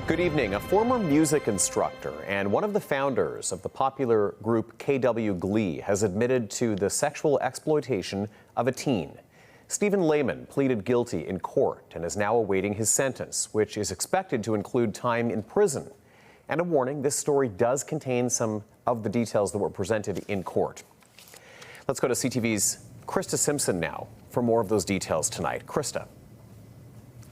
Good evening. A former music instructor and one of the founders of the popular group KW Glee has admitted to the sexual exploitation of a teen. Lehmann pleaded guilty in court and is now awaiting his sentence, which is expected to include time in prison. And a warning, this story does contain some of the details that were presented in court. Let's go to CTV's Krista Simpson now for more of those details tonight. Krista.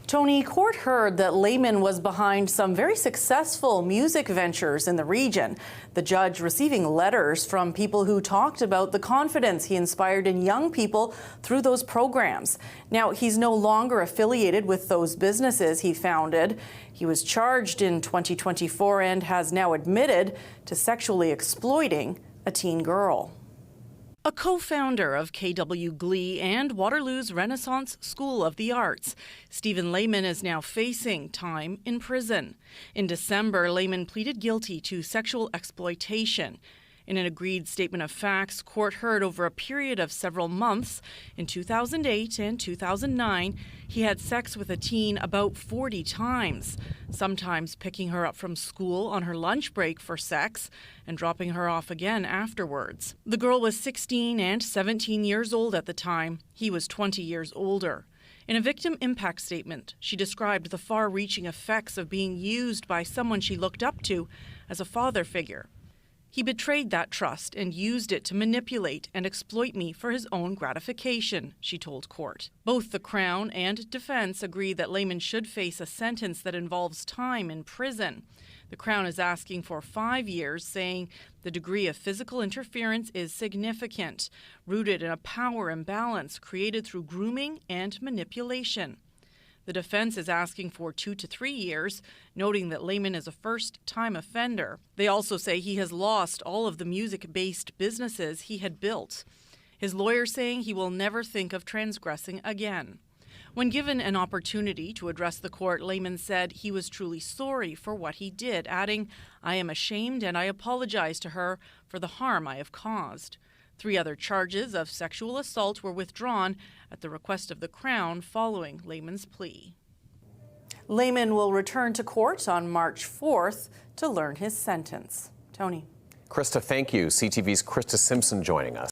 Tony, court heard that Lehmann was behind some very successful music ventures in the region. The judge receiving letters from people who talked about the confidence he inspired in young people through those programs. Now, he's no longer affiliated with those businesses he founded. He was charged in 2024 and has now admitted to sexually exploiting a teen girl. A co-founder of KW Glee and Waterloo's Renaissance School of the Arts, Lehmann is now facing time in prison. In December, Lehmann pleaded guilty to sexual exploitation. In an agreed statement of facts, court heard over a period of several months, in 2008 and 2009, he had sex with a teen about 40 times, sometimes picking her up from school on her lunch break for sex and dropping her off again afterwards. The girl was 16 and 17 years old at the time. He was 20 years older. In a victim impact statement, she described the far-reaching effects of being used by someone she looked up to as a father figure. He betrayed that trust and used it to manipulate and exploit me for his own gratification, she told court. Both the Crown and defense agree that Lehmann should face a sentence that involves time in prison. The Crown is asking for 5 years, saying the degree of physical interference is significant, rooted in a power imbalance created through grooming and manipulation. The defense is asking for 2 to 3 years, noting that Lehmann is a first-time offender. They also say he has lost all of the music-based businesses he had built. His lawyer saying he will never think of transgressing again. When given an opportunity to address the court, Lehmann said he was truly sorry for what he did, adding, "I am ashamed and I apologize to her for the harm I have caused." 3 other charges of sexual assault were withdrawn at the request of the Crown following Lehmann's plea. Lehmann will return to court on March 4th to learn his sentence. Tony. Krista, thank you. CTV's Krista Simpson joining us.